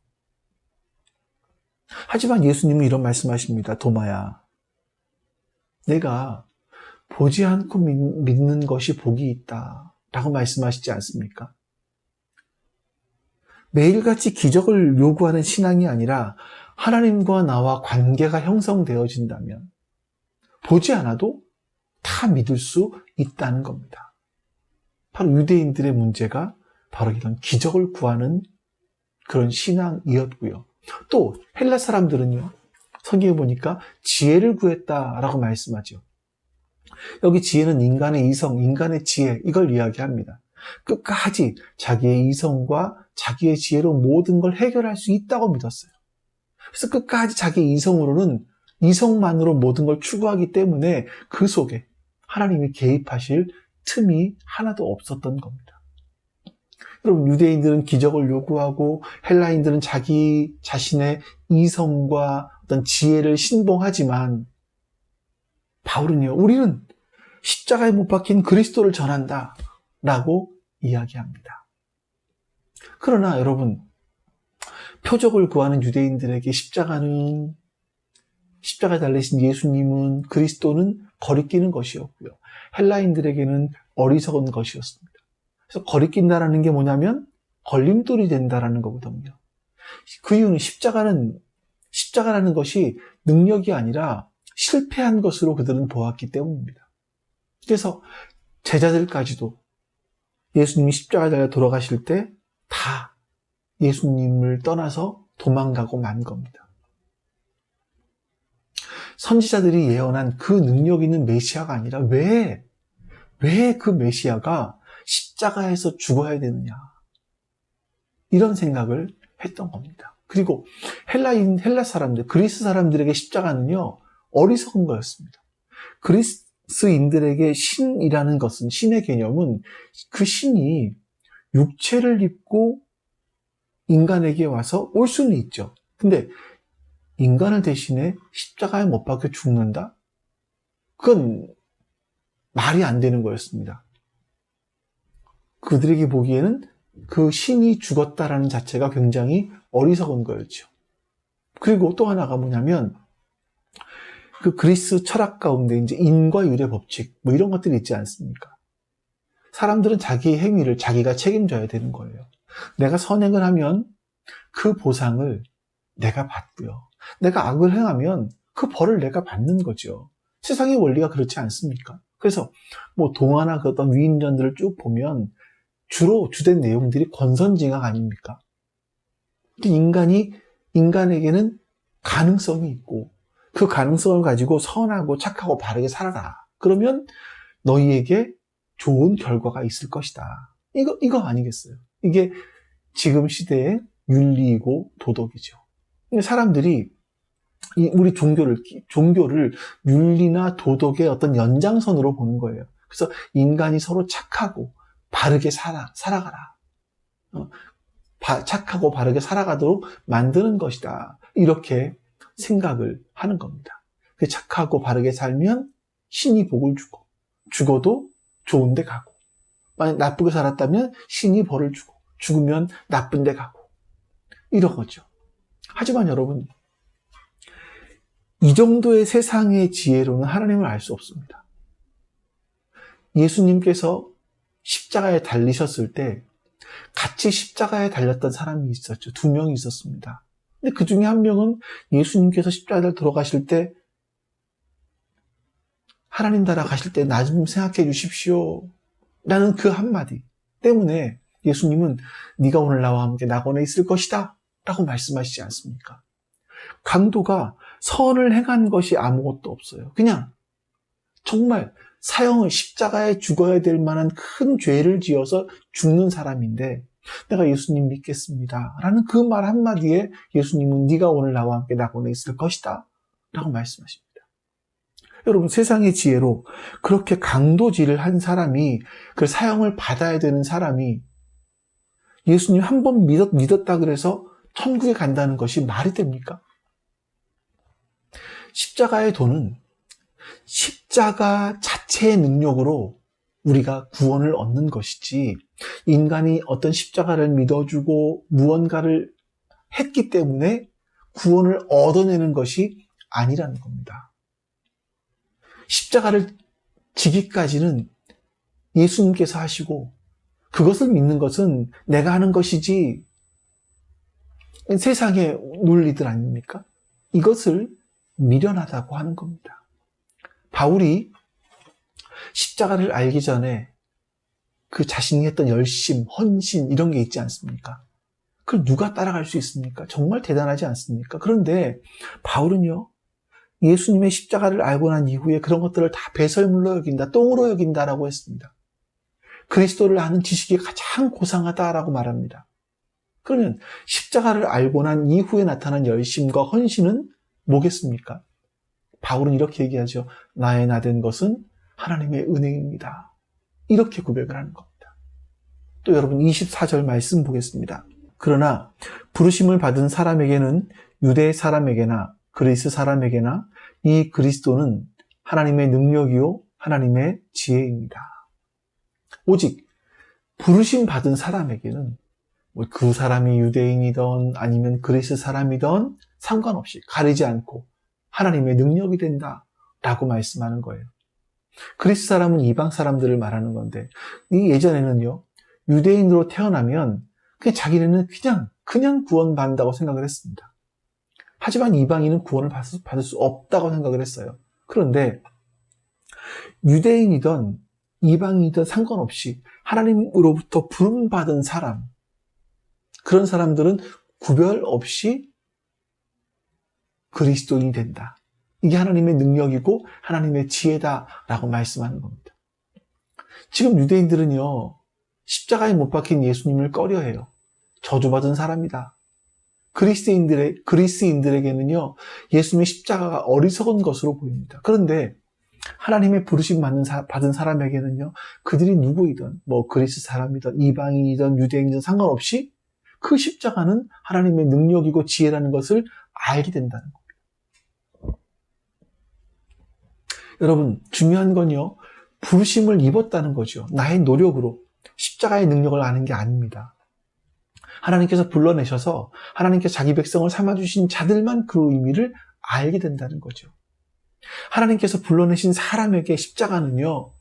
하지만 예수님은 이런 말씀하십니다. 도마야, 내가 보지 않고 믿는 것이 복이 있다 라고 말씀하시지 않습니까? 매일같이 기적을 요구하는 신앙이 아니라 하나님과 나와 관계가 형성되어진다면 보지 않아도 다 믿을 수 있다는 겁니다. 바로 유대인들의 문제가 바로 이런 기적을 구하는 그런 신앙이었고요. 또 헬라 사람들은요, 성경에 보니까 지혜를 구했다라고 말씀하죠. 여기 지혜는 인간의 이성, 인간의 지혜, 이걸 이야기합니다. 끝까지 자기의 이성과 자기의 지혜로 모든 걸 해결할 수 있다고 믿었어요. 그래서 끝까지 자기의 이성만으로 모든 걸 추구하기 때문에 그 속에 하나님이 개입하실 틈이 하나도 없었던 겁니다. 여러분, 유대인들은 기적을 요구하고 헬라인들은 자기 자신의 이성과 어떤 지혜를 신봉하지만 바울은요, 우리는 십자가에 못 박힌 그리스도를 전한다 라고 이야기합니다. 그러나 여러분, 표적을 구하는 유대인들에게 십자가에 달리신 예수님은, 그리스도는 거리끼는 것이었고요. 헬라인들에게는 어리석은 것이었습니다. 그래서 거리낀다라는 게 뭐냐면 걸림돌이 된다라는 거거든요. 그 이유는 십자가라는 것이 능력이 아니라 실패한 것으로 그들은 보았기 때문입니다. 그래서 제자들까지도 예수님이 십자가에 달려 돌아가실 때 다 예수님을 떠나서 도망가고 만 겁니다. 선지자들이 예언한 그 능력 있는 메시아가 아니라 왜 그 메시아가 십자가에서 죽어야 되느냐, 이런 생각을 했던 겁니다. 그리고 헬라 사람들, 그리스 사람들에게 십자가는요, 어리석은 거였습니다. 그리스인들에게 신이라는 것은, 신의 개념은 그 신이 육체를 입고 인간에게 와서 올 수는 있죠. 근데 인간을 대신에 십자가에 못 박혀 죽는다? 그건 말이 안 되는 거였습니다. 그들에게 보기에는 그 신이 죽었다라는 자체가 굉장히 어리석은 거였죠. 그리고 또 하나가 뭐냐면, 그 그리스 철학 가운데 이제 인과 율의 법칙, 이런 것들이 있지 않습니까? 사람들은 자기의 행위를 자기가 책임져야 되는 거예요. 내가 선행을 하면 그 보상을 내가 받고요. 내가 악을 행하면 그 벌을 내가 받는 거죠. 세상의 원리가 그렇지 않습니까? 그래서 동화나 그 어떤 위인전들을 쭉 보면 주로 주된 내용들이 권선징악 아닙니까? 인간에게는 가능성이 있고 그 가능성을 가지고 선하고 착하고 바르게 살아라. 그러면 너희에게 좋은 결과가 있을 것이다. 이거 아니겠어요? 이게 지금 시대의 윤리이고 도덕이죠. 사람들이 우리 종교를 윤리나 도덕의 어떤 연장선으로 보는 거예요. 그래서 인간이 서로 착하고 바르게 살아가라. 착하고 바르게 살아가도록 만드는 것이다. 이렇게 생각을 하는 겁니다. 착하고 바르게 살면 신이 복을 주고, 죽어도 좋은 데 가고, 만약 나쁘게 살았다면 신이 벌을 주고, 죽으면 나쁜 데 가고, 이런 거죠. 하지만 여러분, 이 정도의 세상의 지혜로는 하나님을 알 수 없습니다. 예수님께서 십자가에 달리셨을 때 같이 십자가에 달렸던 사람이 있었죠. 2명이 있었습니다. 근데 그 중에 한 명은 예수님께서 십자가에 돌아가실 때 하나님 나라 가실 때 나 좀 생각해 주십시오. 라는 그 한마디 때문에 예수님은 네가 오늘 나와 함께 낙원에 있을 것이다 라고 말씀하시지 않습니까? 강도가 선을 행한 것이 아무것도 없어요. 그냥 정말 사형을 십자가에 죽어야 될 만한 큰 죄를 지어서 죽는 사람인데 내가 예수님 믿겠습니다 라는 그 말 한마디에 예수님은 네가 오늘 나와 함께 낙원에 있을 것이다 라고 말씀하십니다. 여러분, 세상의 지혜로 그렇게 강도질을 한 사람이, 그 사형을 받아야 되는 사람이 예수님 한 번 믿었다 그래서 천국에 간다는 것이 말이 됩니까? 십자가의 도는 십자가 자체의 능력으로 우리가 구원을 얻는 것이지, 인간이 어떤 십자가를 믿어주고 무언가를 했기 때문에 구원을 얻어내는 것이 아니라는 겁니다. 십자가를 지기까지는 예수님께서 하시고, 그것을 믿는 것은 내가 하는 것이지 세상의 논리들 아닙니까? 이것을 미련하다고 하는 겁니다. 바울이 십자가를 알기 전에 그 자신이 했던 열심, 헌신 이런 게 있지 않습니까? 그걸 누가 따라갈 수 있습니까? 정말 대단하지 않습니까? 그런데 바울은요, 예수님의 십자가를 알고 난 이후에 그런 것들을 다 배설물로 여긴다, 똥으로 여긴다라고 했습니다. 그리스도를 아는 지식이 가장 고상하다라고 말합니다. 그러면 십자가를 알고 난 이후에 나타난 열심과 헌신은 뭐겠습니까? 바울은 이렇게 얘기하죠. 나의 나된 것은 하나님의 은혜입니다. 이렇게 고백을 하는 겁니다. 또 여러분 24절 말씀 보겠습니다. 그러나 부르심을 받은 사람에게는 유대 사람에게나 그리스 사람에게나 이 그리스도는 하나님의 능력이요 하나님의 지혜입니다. 오직 부르심 받은 사람에게는 그 사람이 유대인이든 아니면 그리스 사람이든 상관없이 가리지 않고 하나님의 능력이 된다라고 말씀하는 거예요. 그리스 사람은 이방 사람들을 말하는 건데, 이 예전에는요, 유대인으로 태어나면 그냥 자기네는 그냥 구원받는다고 생각을 했습니다. 하지만 이방인은 구원을 받을 수 없다고 생각을 했어요. 그런데 유대인이든 이방인이든 상관없이 하나님으로부터 부름받은 사람, 그런 사람들은 구별 없이 그리스도인이 된다. 이게 하나님의 능력이고 하나님의 지혜다라고 말씀하는 겁니다. 지금 유대인들은요, 십자가에 못 박힌 예수님을 꺼려해요. 저주받은 사람이다. 그리스인들에게는요, 예수님의 십자가가 어리석은 것으로 보입니다. 그런데 하나님의 부르심 받은 사람에게는요, 그들이 누구이든, 그리스 사람이든, 이방인이든, 유대인이든 상관없이 그 십자가는 하나님의 능력이고 지혜라는 것을 알게 된다는 겁니다. 여러분, 중요한 건요, 부르심을 입었다는 거죠. 나의 노력으로 십자가의 능력을 아는 게 아닙니다. 하나님께서 불러내셔서 하나님께서 자기 백성을 삼아주신 자들만 그 의미를 알게 된다는 거죠. 하나님께서 불러내신 사람에게 십자가는요,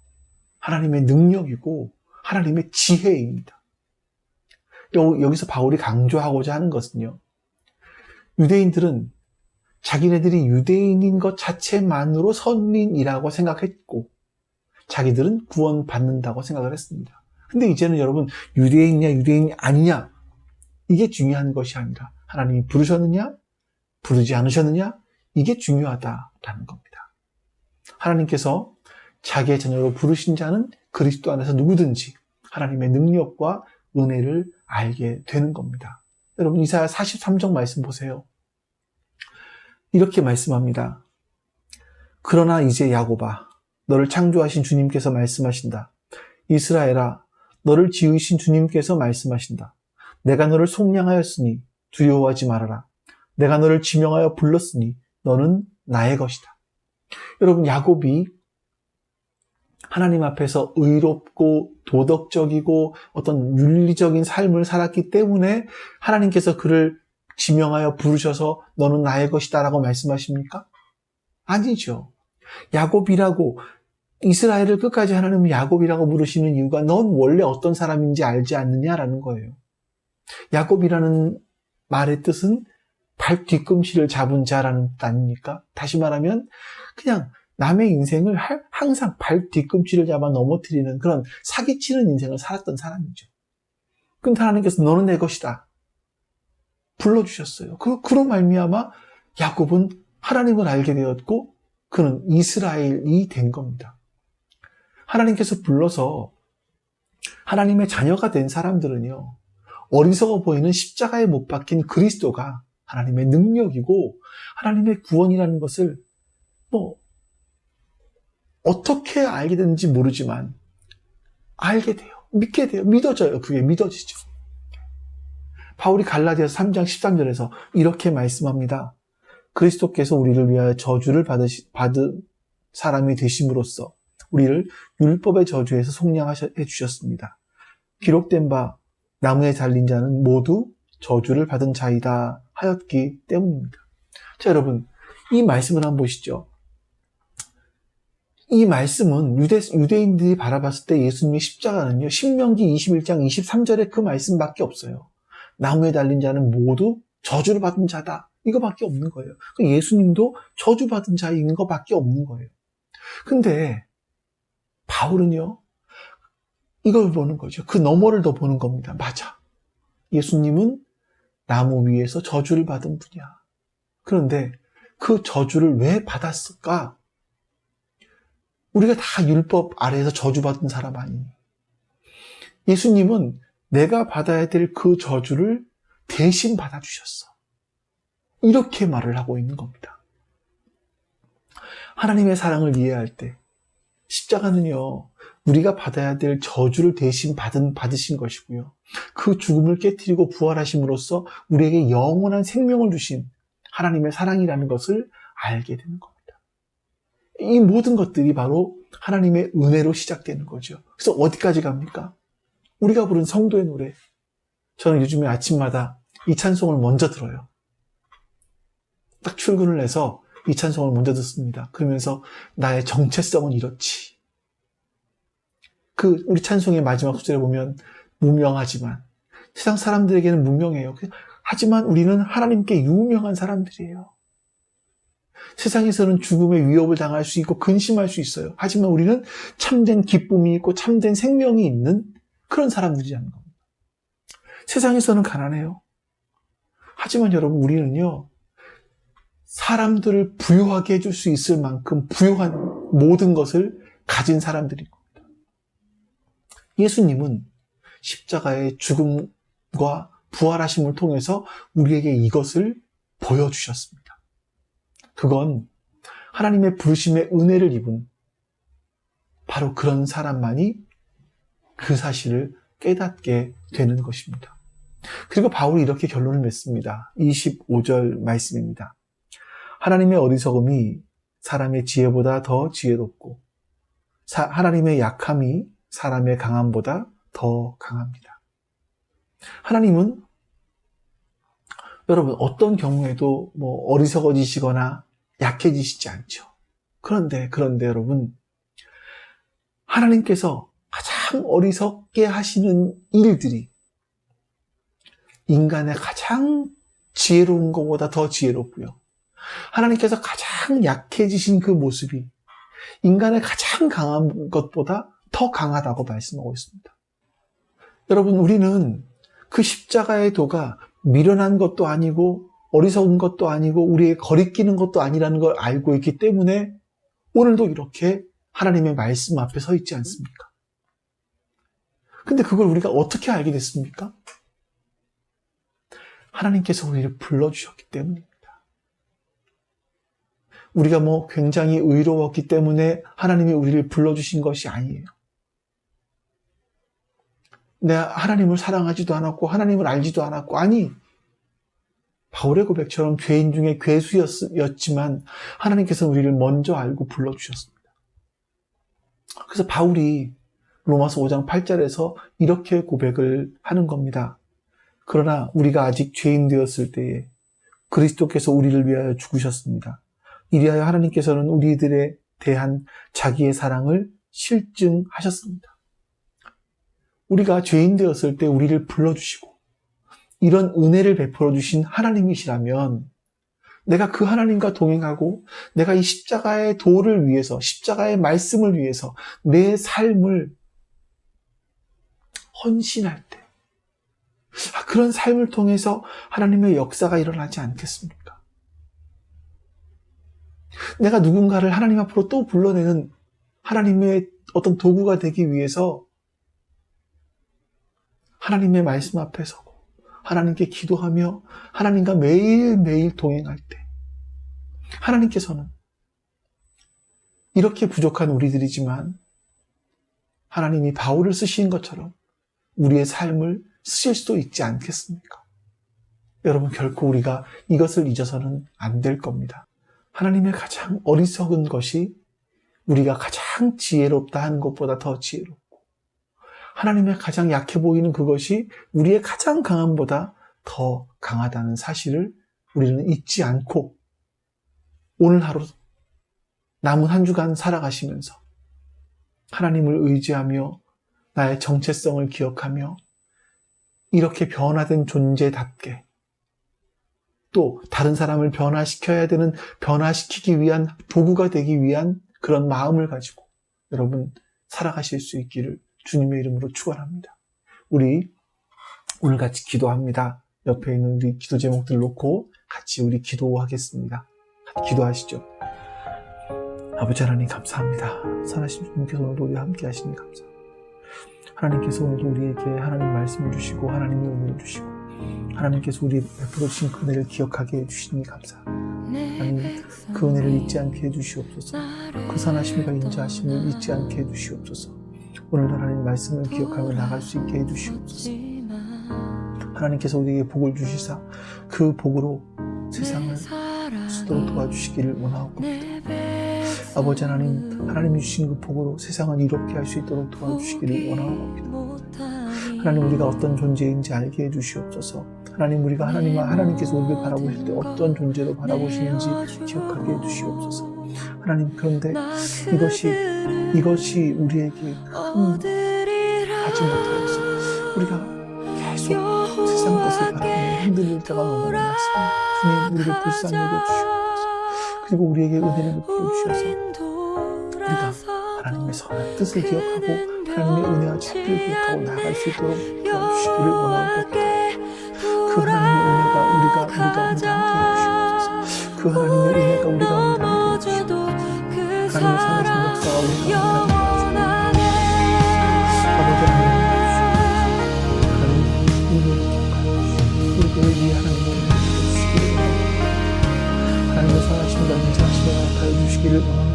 하나님의 능력이고 하나님의 지혜입니다. 여기서 바울이 강조하고자 하는 것은요, 유대인들은 자기네들이 유대인인 것 자체만으로 선민이라고 생각했고, 자기들은 구원받는다고 생각을 했습니다. 근데 이제는 여러분, 유대인이냐 유대인이 아니냐, 이게 중요한 것이 아니라 하나님이 부르셨느냐 부르지 않으셨느냐, 이게 중요하다라는 겁니다. 하나님께서 자기의 자녀로 부르신 자는 그리스도 안에서 누구든지 하나님의 능력과 은혜를 알게 되는 겁니다. 여러분, 이사야 43장 말씀 보세요. 이렇게 말씀합니다. 그러나 이제 야곱아, 너를 창조하신 주님께서 말씀하신다. 이스라엘아, 너를 지으신 주님께서 말씀하신다. 내가 너를 속량하였으니 두려워하지 말아라. 내가 너를 지명하여 불렀으니 너는 나의 것이다. 여러분, 야곱이 하나님 앞에서 의롭고 도덕적이고 어떤 윤리적인 삶을 살았기 때문에 하나님께서 그를 지명하여 부르셔서 너는 나의 것이다 라고 말씀하십니까? 아니죠. 야곱이라고, 이스라엘을 끝까지 하나님은 야곱이라고 부르시는 이유가 넌 원래 어떤 사람인지 알지 않느냐라는 거예요. 야곱이라는 말의 뜻은 발 뒤꿈치를 잡은 자라는 뜻 아닙니까? 다시 말하면 그냥 남의 인생을 항상 발 뒤꿈치를 잡아 넘어뜨리는 그런 사기치는 인생을 살았던 사람이죠. 근데 하나님께서 너는 내 것이다 불러주셨어요. 그로 말미암아 야곱은 하나님을 알게 되었고 그는 이스라엘이 된 겁니다. 하나님께서 불러서 하나님의 자녀가 된 사람들은요, 어리석어 보이는 십자가에 못 박힌 그리스도가 하나님의 능력이고 하나님의 구원이라는 것을 어떻게 알게 되는지 모르지만 알게 돼요. 믿게 돼요. 믿어져요. 그게 믿어지죠. 바울이 갈라디아서 3장 13절에서 이렇게 말씀합니다. 그리스도께서 우리를 위하여 저주를 받은 사람이 되심으로써 우리를 율법의 저주에서 속량해 주셨습니다. 기록된 바 나무에 달린 자는 모두 저주를 받은 자이다 하였기 때문입니다. 자, 여러분, 이 말씀을 한번 보시죠. 이 말씀은 유대인들이 바라봤을 때 예수님의 십자가는요, 신명기 21장 23절에 그 말씀밖에 없어요. 나무에 달린 자는 모두 저주를 받은 자다. 이거밖에 없는 거예요. 예수님도 저주받은 자인 것밖에 없는 거예요. 근데 바울은요, 이걸 보는 거죠. 그 너머를 더 보는 겁니다. 맞아. 예수님은 나무 위에서 저주를 받은 분이야. 그런데 그 저주를 왜 받았을까? 우리가 다 율법 아래에서 저주받은 사람 아니니. 예수님은 내가 받아야 될 그 저주를 대신 받아주셨어. 이렇게 말을 하고 있는 겁니다. 하나님의 사랑을 이해할 때 십자가는요, 우리가 받아야 될 저주를 대신 받으신 것이고요. 그 죽음을 깨뜨리고 부활하심으로써 우리에게 영원한 생명을 주신 하나님의 사랑이라는 것을 알게 되는 겁니다. 이 모든 것들이 바로 하나님의 은혜로 시작되는 거죠. 그래서 어디까지 갑니까? 우리가 부른 성도의 노래. 저는 요즘에 아침마다 이 찬송을 먼저 들어요. 딱 출근을 해서 이 찬송을 먼저 듣습니다. 그러면서 나의 정체성은 이렇지. 우리 찬송의 마지막 구절에 보면 무명하지만 세상 사람들에게는 무명해요. 하지만 우리는 하나님께 유명한 사람들이에요. 세상에서는 죽음의 위협을 당할 수 있고 근심할 수 있어요. 하지만 우리는 참된 기쁨이 있고 참된 생명이 있는 그런 사람들이라는 겁니다. 세상에서는 가난해요. 하지만 여러분, 우리는요, 사람들을 부유하게 해줄 수 있을 만큼 부유한 모든 것을 가진 사람들인 겁니다. 예수님은 십자가의 죽음과 부활하심을 통해서 우리에게 이것을 보여주셨습니다. 그건 하나님의 부르심의 은혜를 입은 바로 그런 사람만이 그 사실을 깨닫게 되는 것입니다. 그리고 바울이 이렇게 결론을 맺습니다. 25절 말씀입니다. 하나님의 어리석음이 사람의 지혜보다 더 지혜롭고 하나님의 약함이 사람의 강함보다 더 강합니다. 하나님은 여러분 어떤 경우에도 어리석어지시거나 약해지시지 않죠. 그런데 여러분, 하나님께서 가장 어리석게 하시는 일들이 인간의 가장 지혜로운 것보다 더 지혜롭고요. 하나님께서 가장 약해지신 그 모습이 인간의 가장 강한 것보다 더 강하다고 말씀하고 있습니다. 여러분, 우리는 그 십자가의 도가 미련한 것도 아니고 어리석은 것도 아니고 우리의 거리끼는 것도 아니라는 걸 알고 있기 때문에 오늘도 이렇게 하나님의 말씀 앞에 서 있지 않습니까? 근데 그걸 우리가 어떻게 알게 됐습니까? 하나님께서 우리를 불러주셨기 때문입니다. 우리가 굉장히 의로웠기 때문에 하나님이 우리를 불러주신 것이 아니에요. 내가 하나님을 사랑하지도 않았고 하나님을 알지도 않았고, 아니, 바울의 고백처럼 죄인 중에 괴수였지만 하나님께서 우리를 먼저 알고 불러주셨습니다. 그래서 바울이 로마서 5장 8절에서 이렇게 고백을 하는 겁니다. 그러나 우리가 아직 죄인 되었을 때에 그리스도께서 우리를 위하여 죽으셨습니다. 이리하여 하나님께서는 우리들에 대한 자기의 사랑을 실증하셨습니다. 우리가 죄인 되었을 때 우리를 불러주시고 이런 은혜를 베풀어 주신 하나님이시라면 내가 그 하나님과 동행하고 내가 이 십자가의 도를 위해서, 십자가의 말씀을 위해서 내 삶을 헌신할 때, 그런 삶을 통해서 하나님의 역사가 일어나지 않겠습니까? 내가 누군가를 하나님 앞으로 또 불러내는 하나님의 어떤 도구가 되기 위해서 하나님의 말씀 앞에 서고 하나님께 기도하며 하나님과 매일매일 동행할 때 하나님께서는 이렇게 부족한 우리들이지만 하나님이 바울을 쓰신 것처럼 우리의 삶을 쓰실 수도 있지 않겠습니까? 여러분, 결코 우리가 이것을 잊어서는 안 될 겁니다. 하나님의 가장 어리석은 것이 우리가 가장 지혜롭다 하는 것보다 더 지혜롭고, 하나님의 가장 약해 보이는 그것이 우리의 가장 강함보다 더 강하다는 사실을 우리는 잊지 않고 오늘 하루 남은 한 주간 살아가시면서 하나님을 의지하며 나의 정체성을 기억하며 이렇게 변화된 존재답게 또 다른 사람을 변화시켜야 되는, 변화시키기 위한 도구가 되기 위한 그런 마음을 가지고 여러분 살아가실 수 있기를 주님의 이름으로 축원합니다. 우리 오늘 같이 기도합니다. 옆에 있는 우리 기도 제목들 놓고 같이 우리 기도하겠습니다. 같이 기도하시죠. 아버지 하나님 감사합니다. 선하신 주님께서 오늘도 우리와 함께 하시니 감사합니다. 하나님께서 오늘도 우리에게 하나님 말씀을 주시고 하나님의 은혜를 주시고 하나님께서 우리 베풀어 주신 그 은혜를 기억하게 해주시니 감사합니다. 하나님 그 은혜를 잊지 않게 해주시옵소서. 그 선하심과 인자하심을 잊지 않게 해주시옵소서. 오늘도 하나님 말씀을 기억하며 나갈 수 있게 해주시옵소서. 하나님께서 우리에게 복을 주시사 그 복으로 세상을 쓰도록 도와주시기를 원하옵니다. 아버지 하나님, 하나님이 주신 그 복으로 세상을 이롭게 할 수 있도록 도와주시기를 원하옵니다. 하나님, 우리가 어떤 존재인지 알게 해주시옵소서. 하나님, 우리가 하나님께서 우리를 바라보실 때 어떤 존재로 바라보시는지 기억하게 해주시옵소서. 하나님, 그런데 이것이 우리에게 하지 못하여서 우리가 계속 세상 것을 바라보며 흔들릴 때가 너무 많습니다. 주님, 우리를 불쌍히 여겨주시옵소서. 그리고 우리에게 은혜를 베풀어 주셔서 우리가 하나님의 선한 뜻을 기억하고 하나님의 은혜와 자비를 기억하고 나아갈 수 있도록 도와주시기를 원하옵니다. 그 하나님의 은혜가 우리가 함께 해주시옵소서. 그 하나님의 은혜가 우리가 함께 해주시옵소서. 하나님의 선하신 역사가 우리가 함께 해주시옵소서. 아버지 하나님 우리를 기억하여 우리 교회 위에 하나님의 은혜를 주시기를 원합니다. 하나님의 선하심과 인자하심을 나타내 주시기를 원합니다.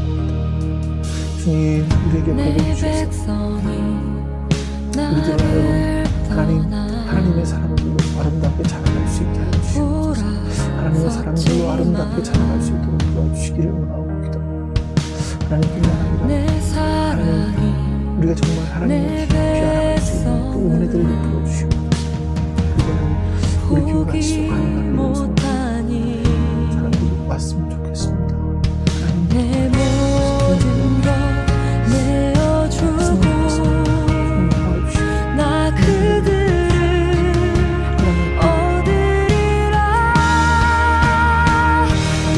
주님, 우리에게 복을 주셔서 우리들은 하나님의 사람들로 아름답게 자라갈 수 있게 해주시옵소서. 하나님의 사람들로 아름답게 자라갈 수 있도록 도와주시기를 원하옵니다. 하나님뿐만 아니라 하나님, 우리가 정말 하나님을 깊이 알아갈 수 있는 그 은혜들을 베풀어 주시옵소서. 이거는 우리 교회가 지속 가능하게 위해서 사람들이 왔으면 좋겠습니다. 내 모든 것 내어주고 나 그들을 얻으리라.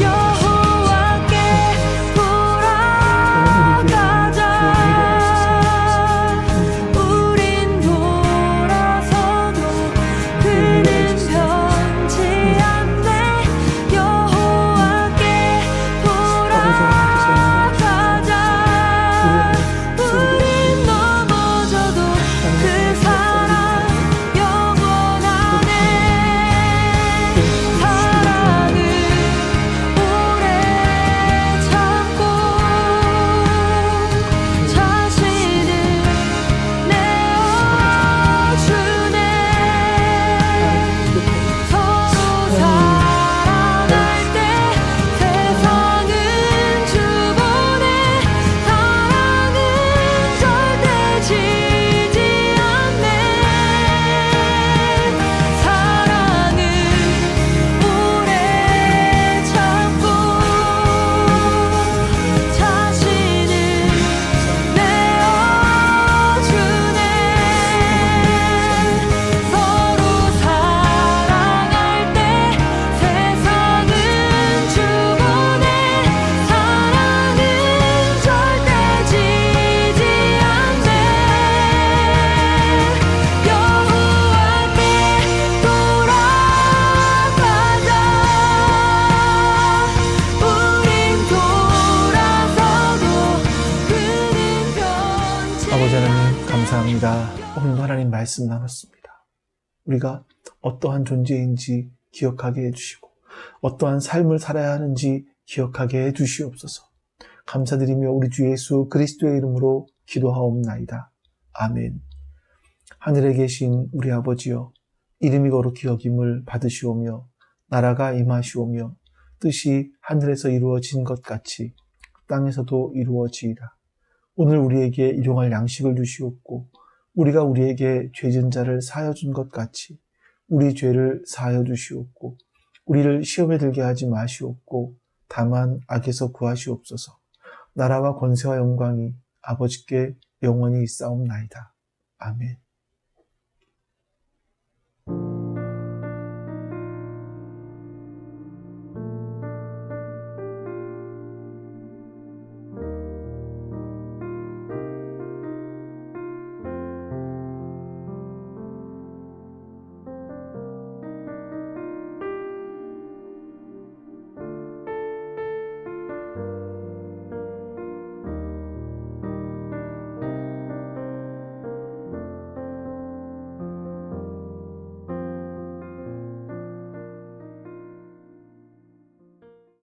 여호와께 돌아가자. 우린 돌아서도 그는 변치 않네. 여호와께 감사합니다. 오늘도 하나님 말씀 나눴습니다. 우리가 어떠한 존재인지 기억하게 해주시고 어떠한 삶을 살아야 하는지 기억하게 해주시옵소서. 감사드리며 우리 주 예수 그리스도의 이름으로 기도하옵나이다. 아멘. 하늘에 계신 우리 아버지여, 이름이 거룩히 여김을 받으시오며 나라가 임하시오며 뜻이 하늘에서 이루어진 것 같이 땅에서도 이루어지이다. 오늘 우리에게 일용할 양식을 주시옵고 우리가 우리에게 죄진 자를 사하여 준 것 같이 우리 죄를 사하여 주시옵고 우리를 시험에 들게 하지 마시옵고 다만 악에서 구하시옵소서. 나라와 권세와 영광이 아버지께 영원히 있사옵나이다. 아멘.